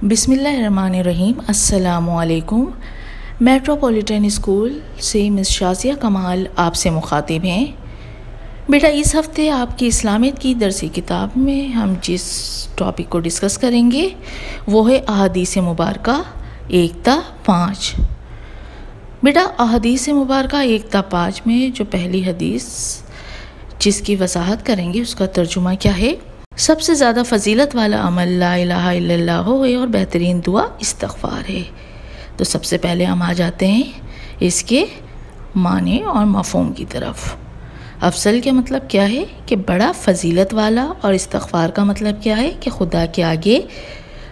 بسم اللہ الرحمن الرحیم۔ السلام علیکم۔ میٹروپولیٹن اسکول سے مس شازیہ کمال آپ سے مخاطب ہیں۔ بیٹا اس ہفتے آپ کی اسلامیت کی درسی کتاب میں ہم جس ٹاپک کو ڈسکس کریں گے وہ ہے احادیث مبارکہ 1 تا 5۔ بیٹا احادیث مبارکہ 1 تا 5 میں جو پہلی حدیث جس کی وضاحت کریں گے اس کا ترجمہ کیا ہے؟ سب سے زیادہ فضیلت والا عمل لا الہ الا اللہ ہے اور بہترین دعا استغفار ہے۔ تو سب سے پہلے ہم آ جاتے ہیں اس کے معنی اور مفہوم کی طرف۔ افضل کا مطلب کیا ہے کہ بڑا فضیلت والا، اور استغفار کا مطلب کیا ہے کہ خدا کے آگے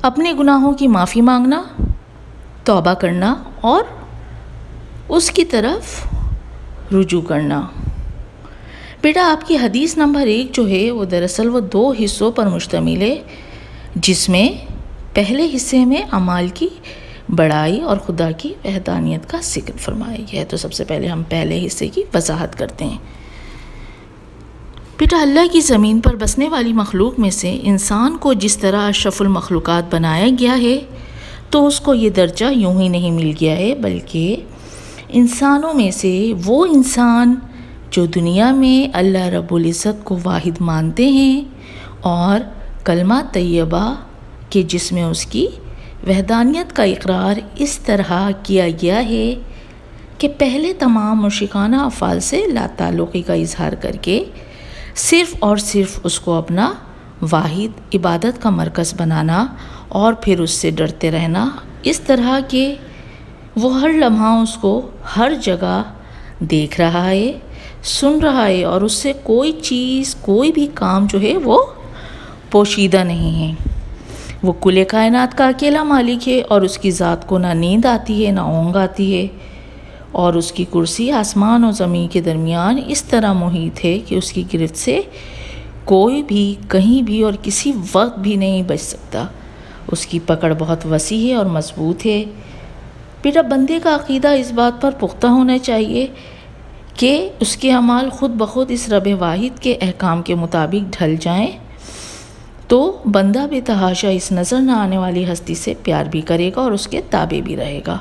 اپنے گناہوں کی معافی مانگنا، توبہ کرنا اور اس کی طرف رجوع کرنا۔ بیٹا آپ کی حدیث نمبر 1 جو ہے وہ دراصل وہ 2 حصوں پر مشتمل ہے، جس میں پہلے حصے میں اعمال کی بڑائی اور خدا کی وحدانیت کا ذکر فرمایا گیا ہے۔ تو سب سے پہلے ہم پہلے حصے کی وضاحت کرتے ہیں۔ بیٹا اللہ کی زمین پر بسنے والی مخلوق میں سے انسان کو جس طرح اشرف المخلوقات بنایا گیا ہے تو اس کو یہ درجہ یوں ہی نہیں مل گیا ہے، بلکہ انسانوں میں سے وہ انسان جو دنیا میں اللہ رب العزت کو واحد مانتے ہیں اور کلمہ طیبہ کے جس میں اس کی وحدانیت کا اقرار اس طرح کیا گیا ہے کہ پہلے تمام مشرکانہ افعال سے لا تعلقی کا اظہار کر کے صرف اور صرف اس کو اپنا واحد عبادت کا مرکز بنانا اور پھر اس سے ڈرتے رہنا، اس طرح کہ وہ ہر لمحہ اس کو ہر جگہ دیکھ رہا ہے، سن رہا ہے اور اس سے کوئی چیز کوئی بھی کام جو ہے وہ پوشیدہ نہیں ہے۔ وہ کل کائنات کا اکیلا مالک ہے اور اس کی ذات کو نہ نیند آتی ہے نہ اونگ آتی ہے، اور اس کی کرسی آسمان اور زمین کے درمیان اس طرح محیط ہے کہ اس کی گرفت سے کوئی بھی کہیں بھی اور کسی وقت بھی نہیں بچ سکتا۔ اس کی پکڑ بہت وسیع ہے اور مضبوط ہے۔ بیٹا بندے کا عقیدہ اس بات پر پختہ ہونا چاہیے کہ اس کے اعمال خود بخود اس رب واحد کے احکام کے مطابق ڈھل جائیں تو بندہ بے تحاشا اس نظر نہ آنے والی ہستی سے پیار بھی کرے گا اور اس کے تابع بھی رہے گا۔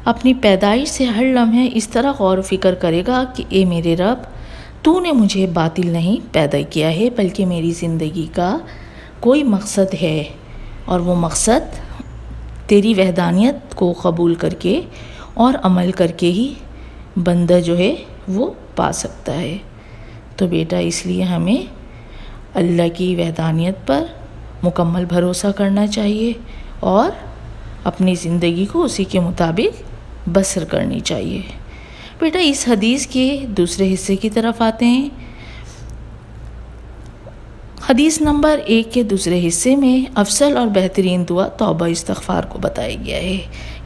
اپنی پیدائش سے ہر لمحے اس طرح غور و فکر کرے گا کہ اے میرے رب، تو نے مجھے باطل نہیں پیدا کیا ہے، بلکہ میری زندگی کا کوئی مقصد ہے، اور وہ مقصد تیری وحدانیت کو قبول کر کے اور عمل کر کے ہی بندہ جو ہے وہ پا سکتا ہے۔ تو بیٹا اس لیے ہمیں اللہ کی وحدانیت پر مکمل بھروسہ کرنا چاہیے اور اپنی زندگی کو اسی کے مطابق بسر کرنی چاہیے۔ بیٹا اس حدیث کے دوسرے حصے کی طرف آتے ہیں۔ حدیث نمبر 1 کے دوسرے حصے میں افضل اور بہترین دعا توبہ استغفار کو بتایا گیا ہے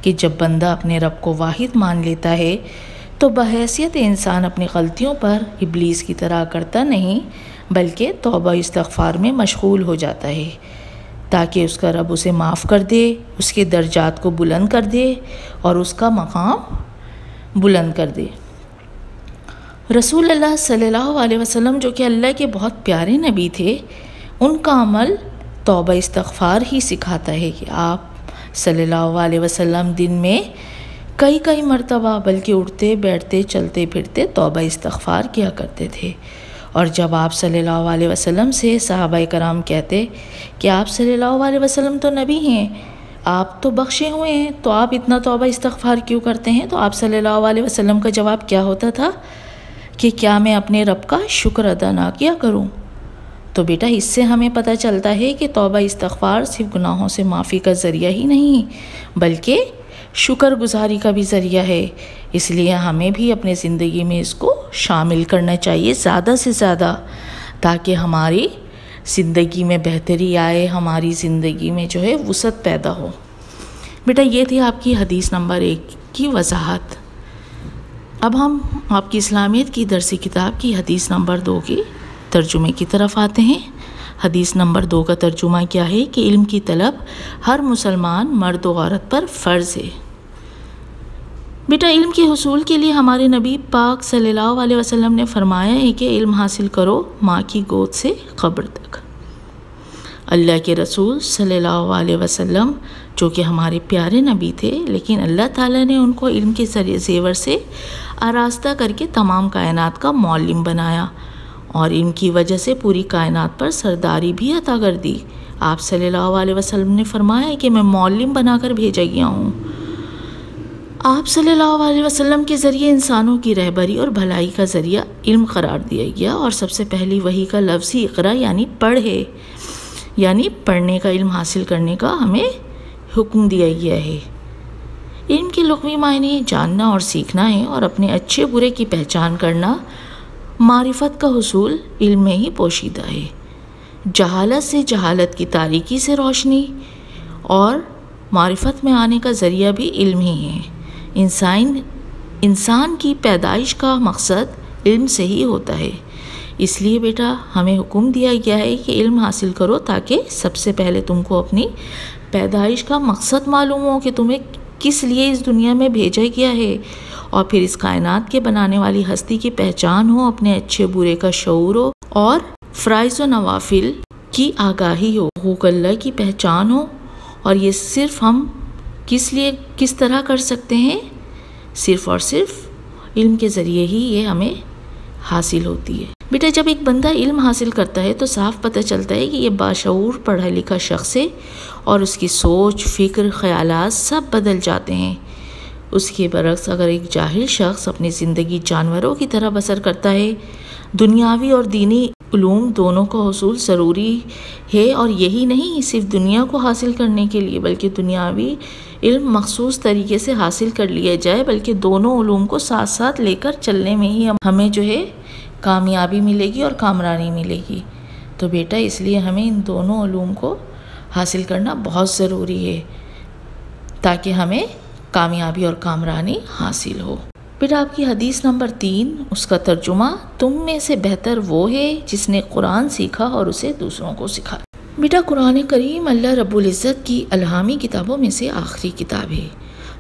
کہ جب بندہ اپنے رب کو واحد مان لیتا ہے تو بحیثیت انسان اپنی غلطیوں پر ابلیس کی طرح کرتا نہیں، بلکہ توبہ استغفار میں مشغول ہو جاتا ہے تاکہ اس کا رب اسے معاف کر دے، اس کے درجات کو بلند کر دے اور اس کا مقام بلند کر دے۔ رسول اللہ صلی اللہ علیہ وسلم جو کہ اللہ کے بہت پیارے نبی تھے، ان کا عمل توبہ استغفار ہی سکھاتا ہے کہ آپ صلی اللہ علیہ وسلم دن میں کئی مرتبہ بلکہ اٹھتے بیٹھتے چلتے پھرتے توبہ استغفار کیا کرتے تھے۔ اور جب آپ صلی اللہ علیہ وسلم سے صحابہ کرام کہتے کہ آپ صلی اللہ علیہ وسلم تو نبی ہیں، آپ تو بخشے ہوئے ہیں، تو آپ اتنا توبہ استغفار کیوں کرتے ہیں؟ تو آپ صلی اللہ علیہ وسلم کا جواب کیا ہوتا تھا کہ کیا میں اپنے رب کا شکر ادا نہ کیا کروں؟ تو بیٹا اس سے ہمیں پتہ چلتا ہے کہ توبہ استغفار صرف گناہوں سے معافی کا ذریعہ ہی نہیں بلکہ شکر گزاری کا بھی ذریعہ ہے۔ اس لیے ہمیں بھی اپنے زندگی میں اس کو شامل کرنا چاہیے زیادہ سے زیادہ، تاکہ ہماری زندگی میں بہتری آئے، ہماری زندگی میں جو ہے وسعت پیدا ہو۔ بیٹا یہ تھی آپ کی حدیث نمبر 1 کی وضاحت۔ اب ہم آپ کی اسلامیت کی درسی کتاب کی حدیث نمبر 2 کی ترجمے کی طرف آتے ہیں۔ حدیث نمبر 2 کا ترجمہ کیا ہے کہ علم کی طلب ہر مسلمان مرد و عورت پر فرض ہے۔ بیٹا علم کے حصول کے لیے ہمارے نبی پاک صلی اللہ علیہ وسلم نے فرمایا ہے کہ علم حاصل کرو ماں کی گود سے قبر تک۔ اللہ کے رسول صلی اللہ علیہ وسلم جو کہ ہمارے پیارے نبی تھے، لیکن اللہ تعالیٰ نے ان کو علم کے زیور سے آراستہ کر کے تمام کائنات کا معلم بنایا اور ان کی وجہ سے پوری کائنات پر سرداری بھی عطا کر دی۔ آپ صلی اللہ علیہ وسلم نے فرمایا کہ میں معلم بنا کر بھیجا گیا ہوں۔ آپ صلی اللہ علیہ وسلم کے ذریعے انسانوں کی رہبری اور بھلائی کا ذریعہ علم قرار دیا گیا، اور سب سے پہلی وحی کا لفظ ہی اقرا یعنی پڑھے، یعنی پڑھنے کا علم حاصل کرنے کا ہمیں حکم دیا گیا ہے۔ علم کے لغوی معنی جاننا اور سیکھنا ہے، اور اپنے اچھے برے کی پہچان کرنا۔ معرفت کا حصول علم میں ہی پوشیدہ ہے۔ جہالت سے جہالت کی تاریکی سے روشنی، اور معرفت میں آنے کا ذریعہ بھی علم ہی ہے۔ انسان کی پیدائش کا مقصد علم سے ہی ہوتا ہے، اس لیے بیٹا ہمیں حکم دیا گیا ہے کہ علم حاصل کرو، تاکہ سب سے پہلے تم کو اپنی پیدائش کا مقصد معلوم ہو کہ تمہیں کس لیے اس دنیا میں بھیجا گیا ہے، اور پھر اس کائنات کے بنانے والی ہستی کی پہچان ہو، اپنے اچھے برے کا شعور ہو، اور فرائض و نوافل کی آگاہی ہو، حقوق اللہ کی پہچان ہو۔ اور یہ صرف ہم کس طرح کر سکتے ہیں؟ صرف اور صرف علم کے ذریعے ہی یہ ہمیں حاصل ہوتی ہے۔ بیٹا جب ایک بندہ علم حاصل کرتا ہے تو صاف پتہ چلتا ہے کہ یہ باشعور پڑھا لکھا شخص ہے، اور اس کی سوچ، فکر، خیالات سب بدل جاتے ہیں۔ اس کے برعکس اگر ایک جاہل شخص اپنی زندگی جانوروں کی طرح بسر کرتا ہے، دنیاوی اور دینی علوم دونوں کا حصول ضروری ہے، اور یہی نہیں صرف دنیا کو حاصل کرنے کے لیے، بلکہ دنیاوی علم مخصوص طریقے سے حاصل کر لیا جائے، بلکہ دونوں علوم کو ساتھ ساتھ لے کر چلنے میں ہی ہمیں جو ہے کامیابی ملے گی اور کامرانی ملے گی۔ تو بیٹا اس لیے ہمیں ان دونوں علوم کو حاصل کرنا بہت ضروری ہے، تاکہ ہمیں کامیابی اور کامرانی حاصل ہو۔ بیٹا آپ کی حدیث نمبر 3، اس کا ترجمہ، تم میں سے بہتر وہ ہے جس نے قرآن سیکھا اور اسے دوسروں کو سکھایا۔ بیٹا قرآن کریم اللہ رب العزت کی الہامی کتابوں میں سے آخری کتاب ہے،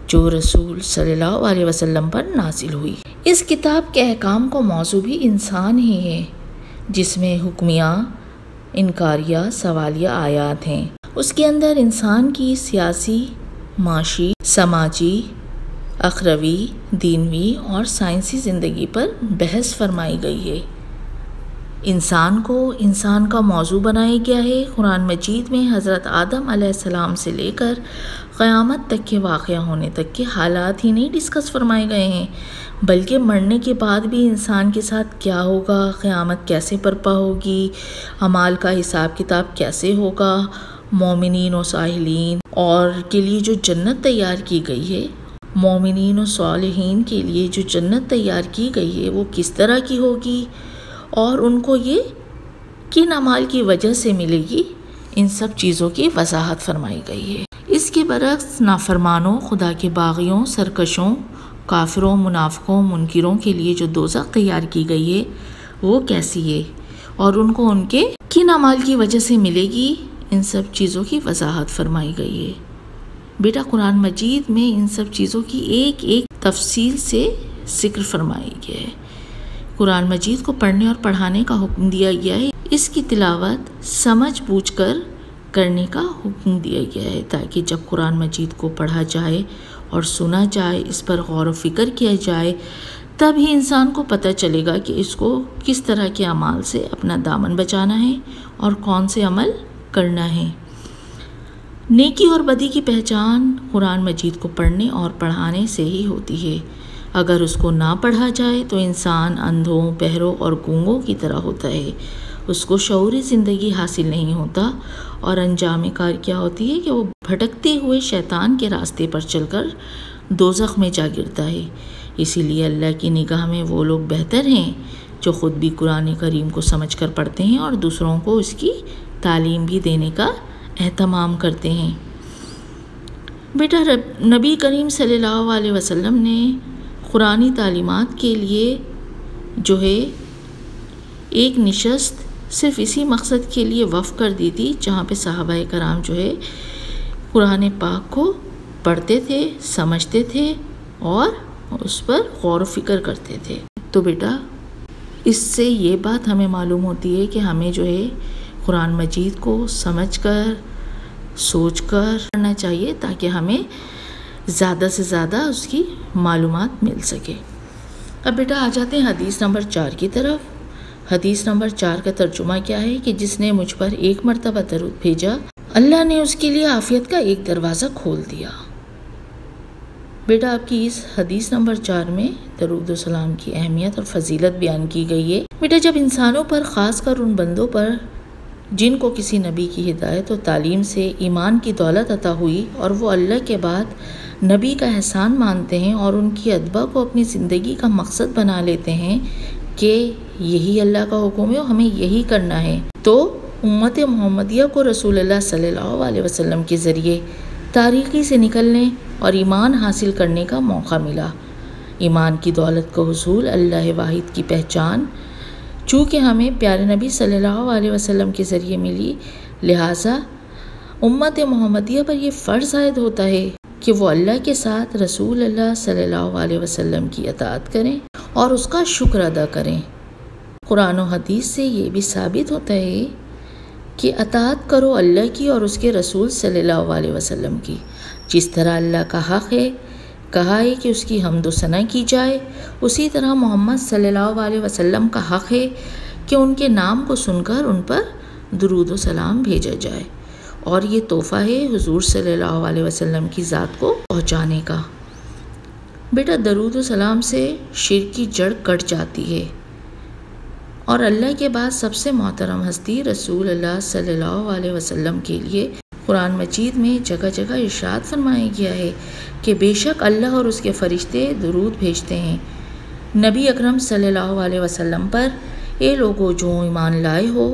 جو رسول صلی اللہ علیہ وسلم پر نازل ہوئی۔ اس کتاب کے احکام کو موضوع بھی انسان ہی ہے، جس میں حکمیہ، انکاریہ، سوالیہ آیات ہیں۔ اس کے اندر انسان کی سیاسی، معاشی، سماجی، اخروی، دینوی اور سائنسی زندگی پر بحث فرمائی گئی ہے۔ انسان کو انسان کا موضوع بنایا گیا ہے۔ قرآن مجید میں حضرت آدم علیہ السلام سے لے کر قیامت تک کے واقعہ ہونے تک کے حالات ہی نہیں ڈسکس فرمائے گئے ہیں، بلکہ مرنے کے بعد بھی انسان کے ساتھ کیا ہوگا، قیامت کیسے برپا ہوگی، اعمال کا حساب کتاب کیسے ہوگا، مومنین و صالحین اور کے لیے جو جنت تیار کی گئی ہے، مومنین و صالحین کے لیے جو جنت تیار کی گئی ہے وہ کس طرح کی ہوگی، اور ان کو یہ کن اعمال کی وجہ سے ملے گی، ان سب چیزوں کی وضاحت فرمائی گئی ہے۔ اس کے برعکس نافرمانوں، خدا کے باغیوں، سرکشوں، کافروں، منافقوں، منکروں کے لیے جو دوزخ تیار کی گئی ہے وہ کیسی ہے، اور ان کو ان کے کن اعمال کی وجہ سے ملے گی، ان سب چیزوں کی وضاحت فرمائی گئی ہے۔ بیٹا قرآن مجید میں ان سب چیزوں کی ایک ایک تفصیل سے ذکر فرمائی گیا ہے۔ قرآن مجید کو پڑھنے اور پڑھانے کا حکم دیا گیا ہے، اس کی تلاوت سمجھ بوجھ کر کرنے کا حکم دیا گیا ہے، تاکہ جب قرآن مجید کو پڑھا جائے اور سنا جائے، اس پر غور و فکر کیا جائے، تب ہی انسان کو پتہ چلے گا کہ اس کو کس طرح کے اعمال سے اپنا دامن بچانا ہے اور کون سے عمل کرنا ہے۔ نیکی اور بدی کی پہچان قرآن مجید کو پڑھنے اور پڑھانے سے ہی ہوتی ہے۔ اگر اس کو نہ پڑھا جائے تو انسان اندھوں، بہروں اور گونگوں کی طرح ہوتا ہے، اس کو شعوری زندگی حاصل نہیں ہوتا، اور انجام کار کیا ہوتی ہے کہ وہ بھٹکتے ہوئے شیطان کے راستے پر چل کر دوزخ میں جا گرتا ہے۔ اسی لیے اللہ کی نگاہ میں وہ لوگ بہتر ہیں جو خود بھی قرآن کریم کو سمجھ کر پڑھتے ہیں اور دوسروں کو اس کی تعلیم بھی دینے کا اہتمام کرتے ہیں۔ بیٹا نبی کریم صلی اللہ علیہ وسلم نے قرآنی تعلیمات کے لیے جو ہے ایک نشست صرف اسی مقصد کے لیے وقف کر دی تھی، جہاں پہ صحابہ کرام جو ہے قرآن پاک کو پڑھتے تھے، سمجھتے تھے اور اس پر غور و فکر کرتے تھے۔ تو بیٹا اس سے یہ بات ہمیں معلوم ہوتی ہے کہ ہمیں جو ہے قرآن مجید کو سمجھ کر سوچ کر کرنا چاہیے تاکہ ہمیں زیادہ سے زیادہ اس کی معلومات مل سکے۔ اب بیٹا آ جاتے ہیں حدیث نمبر 4 کی طرف۔ حدیث نمبر 4 کا ترجمہ کیا ہے کہ جس نے مجھ پر ایک مرتبہ درود بھیجا، اللہ نے اس کے لیے عافیت کا ایک دروازہ کھول دیا۔ بیٹا آپ کی اس حدیث نمبر 4 میں درود و سلام کی اہمیت اور فضیلت بیان کی گئی ہے۔ بیٹا جب انسانوں پر، خاص کر ان بندوں پر جن کو کسی نبی کی ہدایت و تعلیم سے ایمان کی دولت عطا ہوئی اور وہ اللہ کے بعد نبی کا احسان مانتے ہیں اور ان کی اتباع کو اپنی زندگی کا مقصد بنا لیتے ہیں کہ یہی اللہ کا حکم ہے اور ہمیں یہی کرنا ہے، تو امت محمدیہ کو رسول اللہ صلی اللہ علیہ وسلم کے ذریعے تاریکی سے نکلنے اور ایمان حاصل کرنے کا موقع ملا۔ ایمان کی دولت کا حصول اللہ واحد کی پہچان چونکہ ہمیں پیارے نبی صلی اللہ علیہ وسلم کے ذریعے ملی، لہٰذا امت محمدیہ پر یہ فرض عائد ہوتا ہے کہ وہ اللہ کے ساتھ رسول اللہ صلی اللہ علیہ وسلم کی اطاعت کریں اور اس کا شکر ادا کریں۔ قرآن و حدیث سے یہ بھی ثابت ہوتا ہے کہ اطاعت کرو اللہ کی اور اس کے رسول صلی اللہ علیہ وسلم کی۔ جس طرح اللہ کا حق ہے، کہا ہے کہ اس کی حمد و ثنا کی جائے، اسی طرح محمد صلی اللہ علیہ وسلم کا حق ہے کہ ان کے نام کو سن کر ان پر درود و سلام بھیجا جائے، اور یہ تحفہ ہے حضور صلی اللہ علیہ وسلم کی ذات کو پہنچانے کا۔ بیٹا درود و سلام سے شرک کی جڑ کٹ جاتی ہے، اور اللہ کے بعد سب سے محترم ہستی رسول اللہ صلی اللہ علیہ وسلم کے لیے قرآن مجید میں جگہ جگہ ارشاد فرمایا گیا ہے کہ بے شک اللہ اور اس کے فرشتے درود بھیجتے ہیں نبی اکرم صلی اللہ علیہ وسلم پر۔ اے لوگو جو ایمان لائے ہو،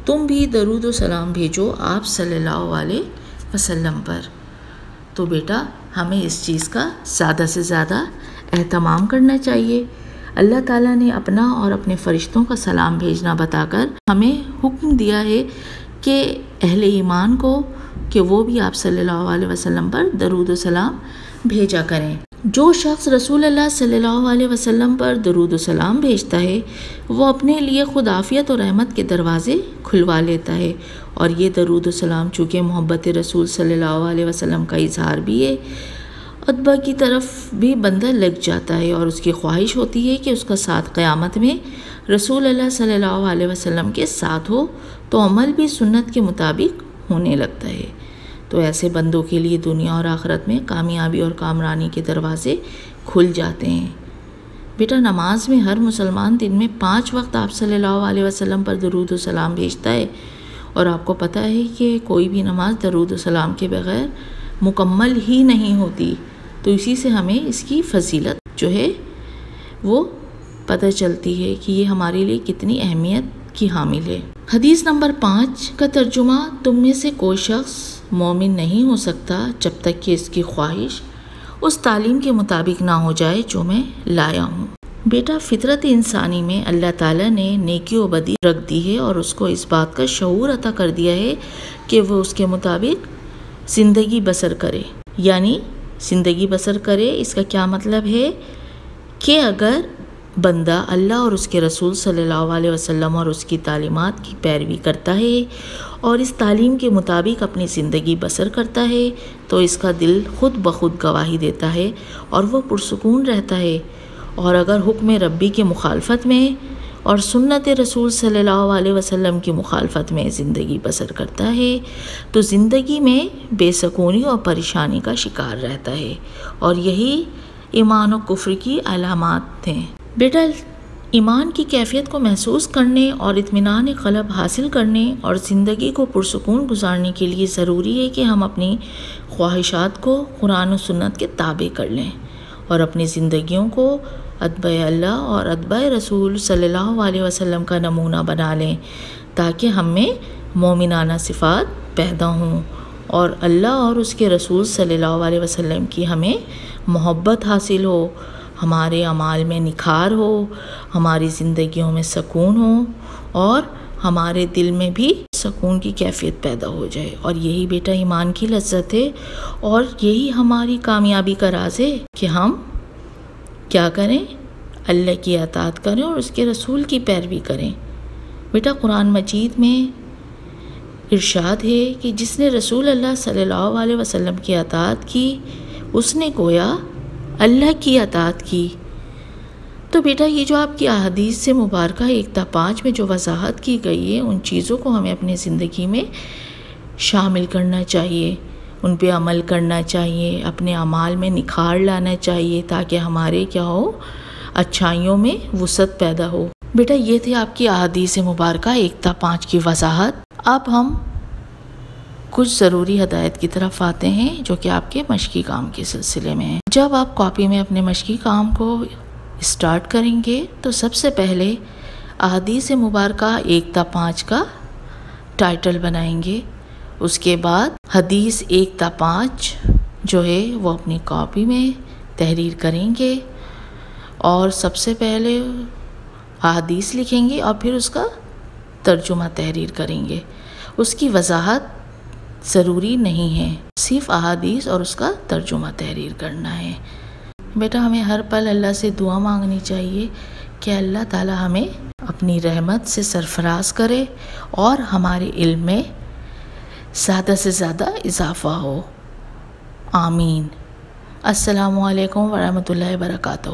تم بھی درود و سلام بھیجو آپ صلی اللہ علیہ وسلم پر۔ تو بیٹا ہمیں اس چیز کا زیادہ سے زیادہ اہتمام کرنا چاہیے۔ اللہ تعالیٰ نے اپنا اور اپنے فرشتوں کا سلام بھیجنا بتا کر ہمیں حکم دیا ہے کہ اہل ایمان کو کہ وہ بھی آپ صلی اللہ علیہ وسلم پر درود و سلام بھیجا کریں۔ جو شخص رسول اللہ صلی اللہ علیہ وسلم پر درود و سلام بھیجتا ہے وہ اپنے لیے خود عافیت اور رحمت کے دروازے کھلوا لیتا ہے، اور یہ درود و سلام چونکہ محبت رسول صلی اللہ علیہ وسلم کا اظہار بھی ہے، اتباع کی طرف بھی بندہ لگ جاتا ہے، اور اس کی خواہش ہوتی ہے کہ اس کا ساتھ قیامت میں رسول اللہ صلی اللہ علیہ وسلم کے ساتھ ہو، تو عمل بھی سنت کے مطابق ہونے لگتا ہے۔ تو ایسے بندوں کے لیے دنیا اور آخرت میں کامیابی اور کامرانی کے دروازے کھل جاتے ہیں۔ بیٹا نماز میں ہر مسلمان دن میں 5 وقت آپ صلی اللہ علیہ وسلم پر درود و سلام بھیجتا ہے، اور آپ کو پتہ ہے کہ کوئی بھی نماز درود و سلام کے بغیر مکمل ہی نہیں ہوتی، تو اسی سے ہمیں اس کی فضیلت جو ہے وہ پتہ چلتی ہے کہ یہ ہمارے لیے کتنی اہمیت کی حامل ہے۔ حدیث نمبر 5 کا ترجمہ، تم میں سے کوئی شخص مومن نہیں ہو سکتا جب تک کہ اس کی خواہش اس تعلیم کے مطابق نہ ہو جائے جو میں لایا ہوں۔ بیٹا فطرت انسانی میں اللہ تعالیٰ نے نیکی و بدی رکھ دی ہے، اور اس کو اس بات کا شعور عطا کر دیا ہے کہ وہ اس کے مطابق زندگی بسر کرے۔ یعنی زندگی بسر کرے، اس کا کیا مطلب ہے کہ اگر بندہ اللہ اور اس کے رسول صلی اللہ علیہ وسلم اور اس کی تعلیمات کی پیروی کرتا ہے اور اس تعلیم کے مطابق اپنی زندگی بسر کرتا ہے، تو اس کا دل خود بخود گواہی دیتا ہے اور وہ پرسکون رہتا ہے۔ اور اگر حکم ربی کی مخالفت میں اور سنت رسول صلی اللہ علیہ وسلم کی مخالفت میں زندگی بسر کرتا ہے تو زندگی میں بے سکونی اور پریشانی کا شکار رہتا ہے، اور یہی ایمان و کفر کی علامات ہیں۔ بیٹا ایمان کی کیفیت کو محسوس کرنے اور اطمینان قلب حاصل کرنے اور زندگی کو پرسکون گزارنے کے لیے ضروری ہے کہ ہم اپنی خواہشات کو قرآن و سنت کے تابع کر لیں اور اپنی زندگیوں کو اتباع اللہ اور اتباع رسول صلی اللہ علیہ وسلم کا نمونہ بنا لیں، تاکہ ہم میں مومنانہ صفات پیدا ہوں اور اللہ اور اس کے رسول صلی اللہ علیہ وسلم کی ہمیں محبت حاصل ہو، ہمارے اعمال میں نکھار ہو، ہماری زندگیوں میں سکون ہو، اور ہمارے دل میں بھی سکون کی کیفیت پیدا ہو جائے۔ اور یہی بیٹا ایمان کی لذت ہے، اور یہی ہماری کامیابی کا راز ہے کہ ہم کیا کریں، اللہ کی اطاعت کریں اور اس کے رسول کی پیروی کریں۔ بیٹا قرآن مجید میں ارشاد ہے کہ جس نے رسول اللہ صلی اللہ علیہ وسلم کی اطاعت کی اس نے گویا اللہ کی اطاعت کی۔ تو بیٹا یہ جو آپ کی احادیث سے مبارکہ 1 تا 5 میں جو وضاحت کی گئی ہے، ان چیزوں کو ہمیں اپنے زندگی میں شامل کرنا چاہیے، ان پہ عمل کرنا چاہیے، اپنے اعمال میں نکھار لانا چاہیے تاکہ ہمارے کیا ہو، اچھائیوں میں وسعت پیدا ہو۔ بیٹا یہ تھے آپ کی احادیث مبارکہ 1 تا 5 کی وضاحت۔ اب ہم کچھ ضروری ہدایت کی طرف آتے ہیں جو کہ آپ کے مشقی کام کے سلسلے میں ہیں۔ جب آپ کاپی میں اپنے مشقی کام کو اسٹارٹ کریں گے تو سب سے پہلے احادیث مبارکہ 1 تا 5 کا ٹائٹل بنائیں گے، اس کے بعد حدیث 1 تا 5 جو ہے وہ اپنی کاپی میں تحریر کریں گے، اور سب سے پہلے احادیث لکھیں گے اور پھر اس کا ترجمہ تحریر کریں گے۔ اس کی وضاحت ضروری نہیں ہے، صرف احادیث اور اس کا ترجمہ تحریر کرنا ہے۔ بیٹا ہمیں ہر پل اللہ سے دعا مانگنی چاہیے کہ اللہ تعالی ہمیں اپنی رحمت سے سرفراز کرے اور ہمارے علم میں زیادہ سے زیادہ اضافہ ہو۔ آمین۔ السلام علیکم ورحمۃ اللہ وبرکاتہ۔